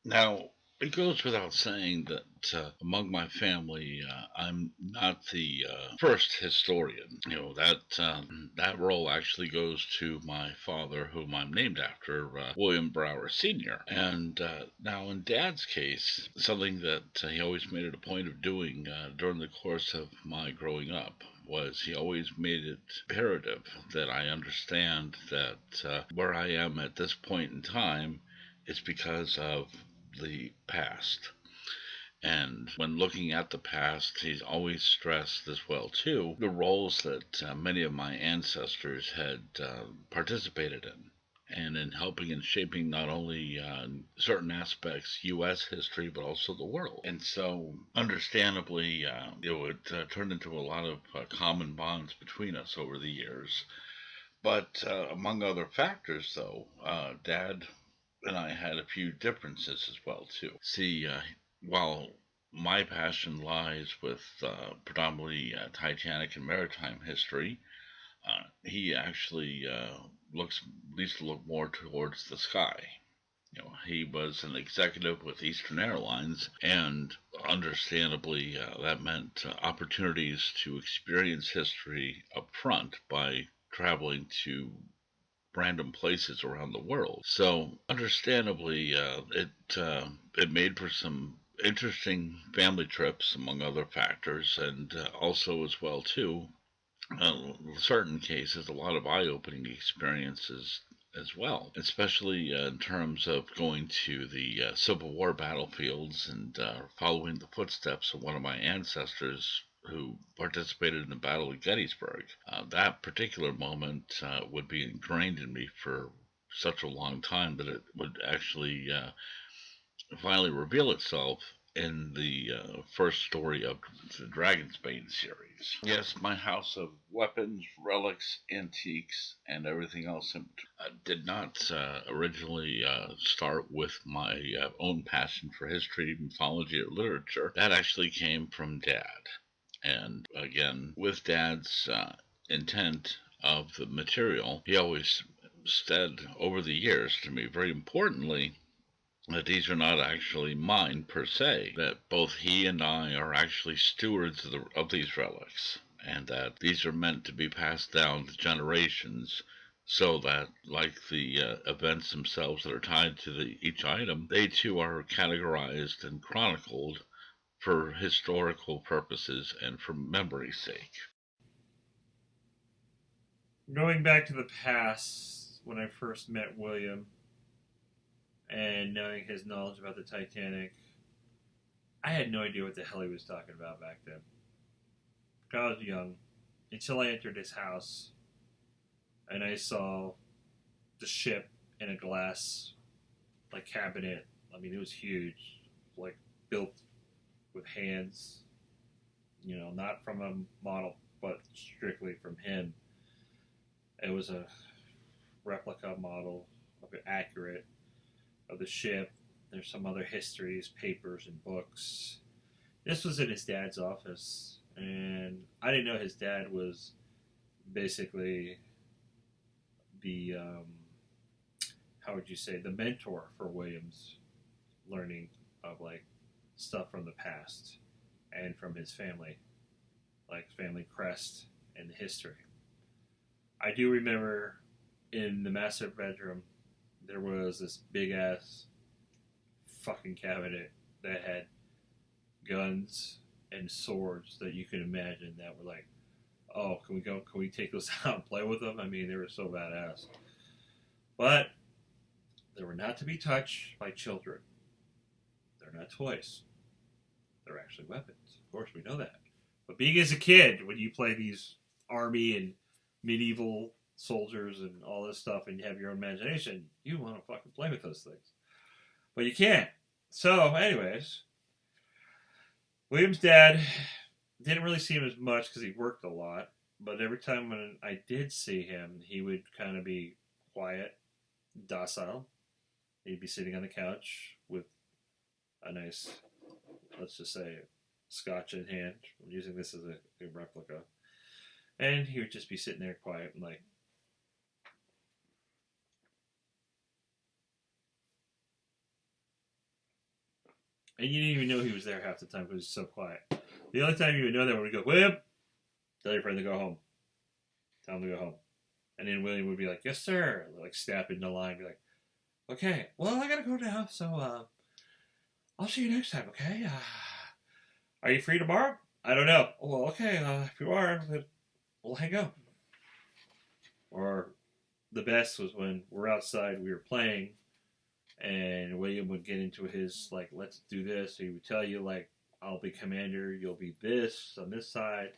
Now, it goes without saying that among my family, I'm not the first historian. That role actually goes to my father, whom I'm named after, William Brower Sr. And now, in Dad's case, something that he always made it a point of doing during the course of my growing up was he always made it imperative that I understand that where I am at this point in time is because of the past. And when looking at the past, he's always stressed as well too the roles that many of my ancestors had participated in, and in helping and shaping not only certain aspects U.S. history but also the world. And so, understandably, it turned into a lot of common bonds between us over the years. But among other factors, though, Dad and I had a few differences as well too. See, while my passion lies with predominantly Titanic and maritime history, he actually used to look more towards the sky. He was an executive with Eastern Airlines, and understandably, that meant opportunities to experience history up front by traveling to random places around the world. So, understandably, it made for some interesting family trips, among other factors, and also as well too, certain cases, a lot of eye-opening experiences as well, especially in terms of going to the Civil War battlefields and following the footsteps of one of my ancestors who participated in the Battle of Gettysburg. That particular moment would be ingrained in me for such a long time that it would actually finally reveal itself in the first story of the Dragon's Bane series. Yes, my house of weapons, relics, antiques, and everything else did not originally start with my own passion for history, mythology, or literature. That actually came from Dad. And again, with Dad's intent of the material, he always said over the years to me, very importantly, that these are not actually mine per se, that both he and I are actually stewards of these relics, and that these are meant to be passed down to generations so that, like the events themselves that are tied to each item, they too are categorized and chronicled for historical purposes and for memory's sake. Going back to the past, when I first met William and knowing his knowledge about the Titanic, I had no idea what the hell he was talking about back then. I was young until I entered his house and I saw the ship in a glass like cabinet. I mean, it was huge, like built with hands. Not from a model, but strictly from him. It was a replica model of it, accurate of the ship. There's some other histories, papers, and books. This was in his dad's office, and I didn't know his dad was basically the how would you say, the mentor for Williams, learning of like stuff from the past and from his family, like family crest and history. I do remember in the master bedroom there was this big ass fucking cabinet that had guns and swords that you can imagine that were like, oh, can we go? Can we take those out and play with them? I mean, they were so badass. But they were not to be touched by children. They're not toys. They're actually weapons. Of course, we know that. But being as a kid, when you play these army and medieval soldiers and all this stuff, and you have your own imagination, you want to fucking play with those things, but you can't. So, anyways, William's dad didn't really see him as much because he worked a lot. But every time when I did see him, he would kind of be quiet, docile. He'd be sitting on the couch with a nice, let's just say, scotch in hand. I'm using this as a replica. And he would just be sitting there quiet and like, And you didn't even know he was there half the time because he was so quiet. The only time you would know that when we go, William, tell your friend to go home. Tell him to go home. And then William would be like, yes, sir. Like, snap into line, be like, okay, well, I gotta go now, so I'll see you next time, okay? Are you free tomorrow? I don't know. Well, okay, if you are, we'll hang out. Or the best was when we're outside, we were playing, and William would get into his, like, let's do this. So he would tell you, like, I'll be commander, you'll be this on this side,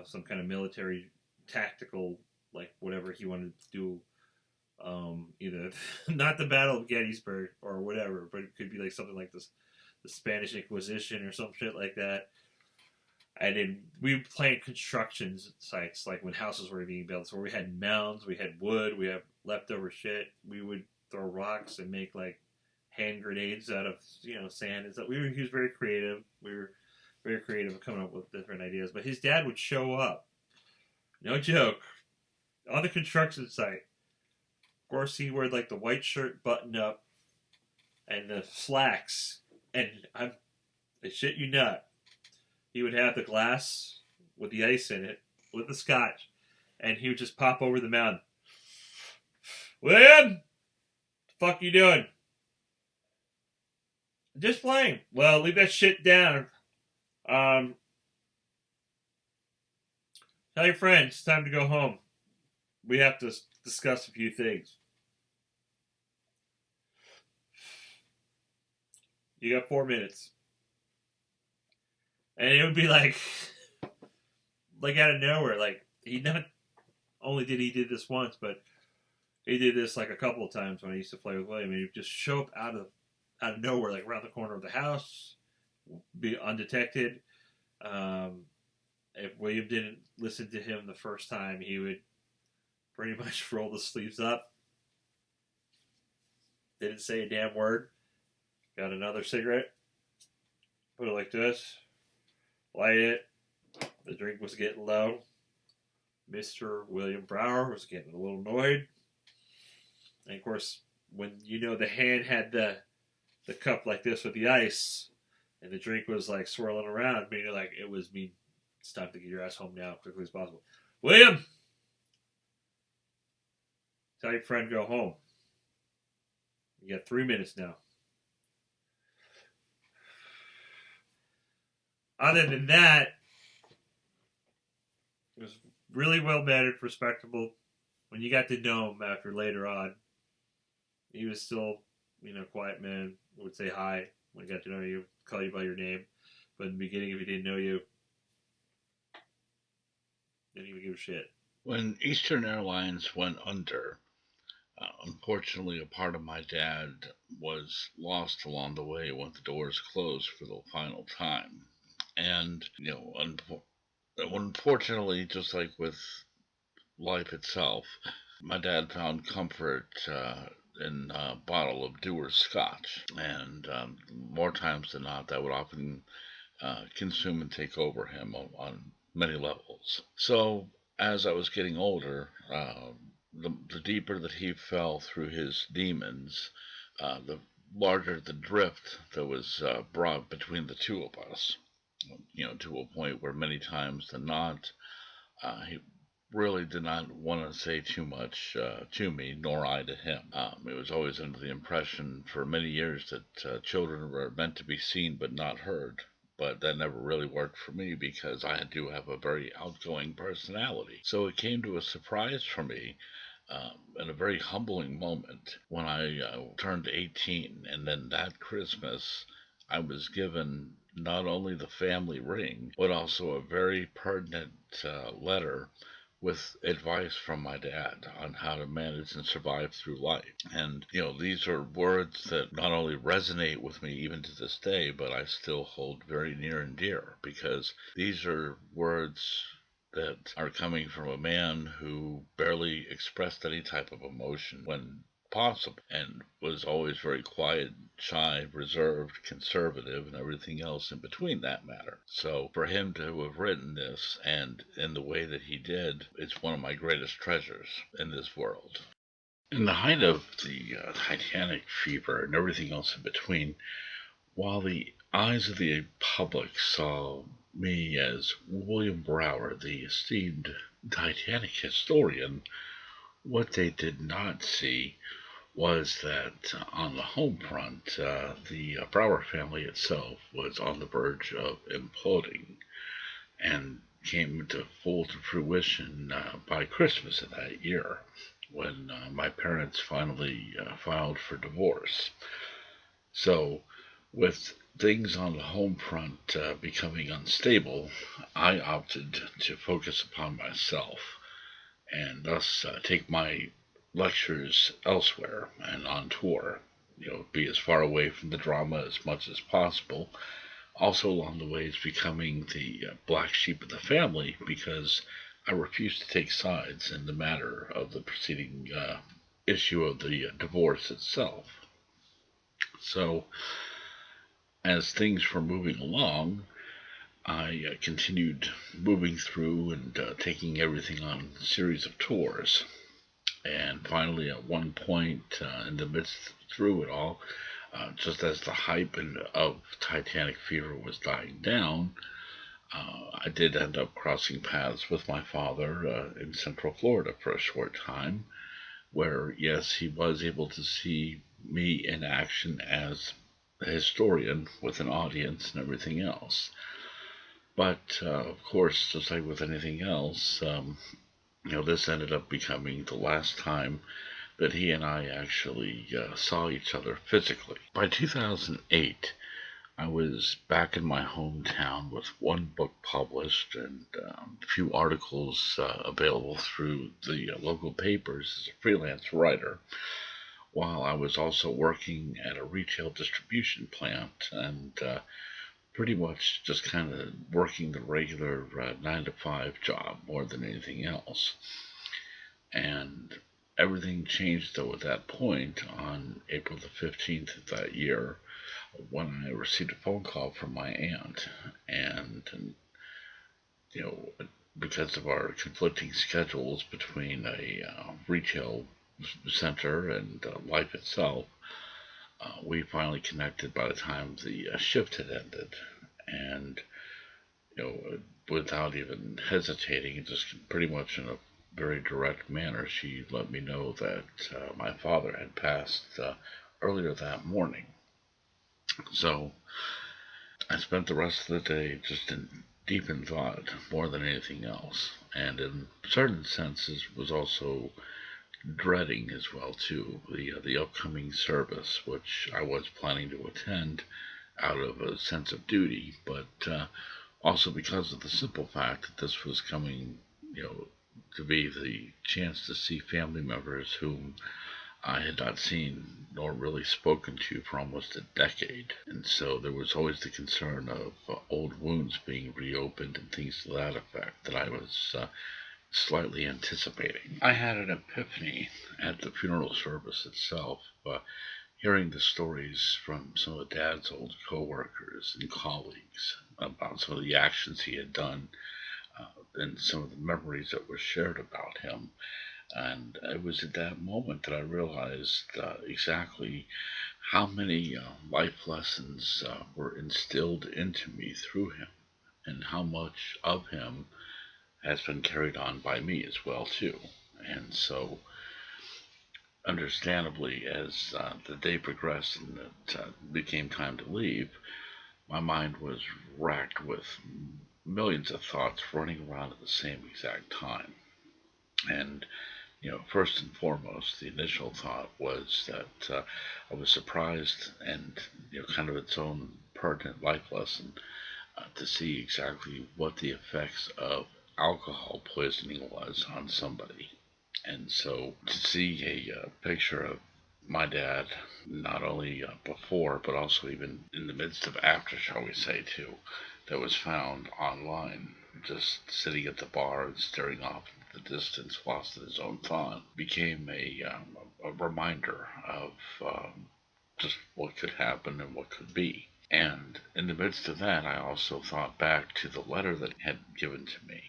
some kind of military tactical, like, whatever he wanted to do. Either not the Battle of Gettysburg or whatever, but it could be like something like this, the Spanish Inquisition or some shit like that. And then we would play in construction sites, like when houses were being built. So we had mounds, we had wood, we had leftover shit. We would throw rocks and make like hand grenades out of sand and stuff. He was very creative. We were very creative coming up with different ideas. But his dad would show up, no joke, on the construction site. Of course, he wore like the white shirt buttoned up and the slacks. And I shit you not, he would have the glass with the ice in it, with the scotch, and he would just pop over the mountain. William, the fuck you doing? Just playing. Well, leave that shit down. Tell your friends it's time to go home. We have to discuss a few things. You got 4 minutes. And it would be like out of nowhere. Like, he not only did he did this once, but he did this like a couple of times when I used to play with William. And he'd just show up out of nowhere, like around the corner of the house, be undetected. If William didn't listen to him the first time, he would pretty much roll the sleeves up. Didn't say a damn word. Got another cigarette. Put it like this. Light it. The drink was getting low. Mr. William Brower was getting a little annoyed. And of course, when the hand had the cup like this with the ice, and the drink was like swirling around, meaning like it's time to get your ass home now as quickly as possible. William! Tell your friend go home. You got 3 minutes now. Other than that, it was really well mannered, respectable. When you got to know him after later on, he was still, quiet man. Would say hi when he got to know you, call you by your name. But in the beginning, if he didn't know you, didn't even give a shit. When Eastern Airlines went under, unfortunately, a part of my dad was lost along the way when the doors closed for the final time. And, unfortunately, just like with life itself, my dad found comfort in a bottle of Dewar's Scotch. And more times than not, that would often consume and take over him on many levels. So, as I was getting older, the deeper that he fell through his demons, the larger the drift that was brought between the two of us. To a point where many times than not, he really did not want to say too much to me, nor I to him. It was always under the impression for many years that children were meant to be seen but not heard. But that never really worked for me because I do have a very outgoing personality. So it came to a surprise for me and a very humbling moment when I turned 18. And then that Christmas, I was given not only the family ring, but also a very pertinent letter with advice from my dad on how to manage and survive through life. And, these are words that not only resonate with me even to this day, but I still hold very near and dear because these are words that are coming from a man who barely expressed any type of emotion when possible and was always very quiet, shy, reserved, conservative, and everything else in between that matter. So for him to have written this and in the way that he did, it's one of my greatest treasures in this world. In the height of the Titanic fever and everything else in between, While the eyes of the public saw me as William Brower, the esteemed Titanic historian, what they did not see was that on the home front, the Brower family itself was on the verge of imploding and came to full to fruition by Christmas of that year when my parents finally filed for divorce. So, with things on the home front becoming unstable, I opted to focus upon myself and thus take my lectures elsewhere and on tour. Be as far away from the drama as much as possible. Also, along the way, is becoming the black sheep of the family because I refuse to take sides in the matter of the preceding issue of the divorce itself. So, as things were moving along, I continued moving through and taking everything on a series of tours. And finally, at one point in the midst through it all, just as the hype of Titanic fever was dying down, I did end up crossing paths with my father in Central Florida for a short time, where, yes, he was able to see me in action as a historian with an audience and everything else. But of course, just like with anything else, this ended up becoming the last time that he and I actually saw each other physically. By 2008, I was back in my hometown with one book published and a few articles available through the local papers as a freelance writer, while I was also working at a retail distribution plant and pretty much just kind of working the regular 9 to 5 job more than anything else. And everything changed though at that point on April the 15th of that year when I received a phone call from my aunt. And you know, because of our conflicting schedules between a retail center and life itself, we finally connected by the time the shift had ended. And without even hesitating, just pretty much in a very direct manner, she let me know that my father had passed earlier that morning. So I spent the rest of the day just deep in thought more than anything else, and in certain senses was also dreading as well too the upcoming service, which I was planning to attend out of a sense of duty, but also because of the simple fact that this was coming, to be the chance to see family members whom I had not seen nor really spoken to for almost a decade. And so there was always the concern of old wounds being reopened and things to that effect that I was slightly anticipating. I had an epiphany at the funeral service itself, hearing the stories from some of Dad's old coworkers and colleagues about some of the actions he had done and some of the memories that were shared about him. And it was at that moment that I realized exactly how many life lessons were instilled into me through him, and how much of him has been carried on by me as well too. And so, understandably, as the day progressed and it became time to leave, my mind was racked with millions of thoughts running around at the same exact time. And first and foremost, the initial thought was that I was surprised and, kind of its own pertinent life lesson to see exactly what the effects of alcohol poisoning was on somebody. And so to see a picture of my dad, not only before, but also even in the midst of after, shall we say, too, that was found online, just sitting at the bar and staring off into the distance, lost in his own thought, became a reminder of just what could happen and what could be. And in the midst of that, I also thought back to the letter that he had given to me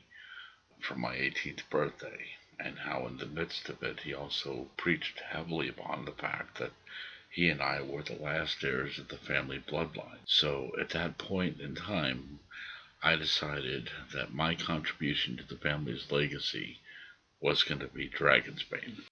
for my 18th birthday, and how in the midst of it he also preached heavily upon the fact that he and I were the last heirs of the family bloodline. So at that point in time, I decided that my contribution to the family's legacy was going to be Dragon's Bane.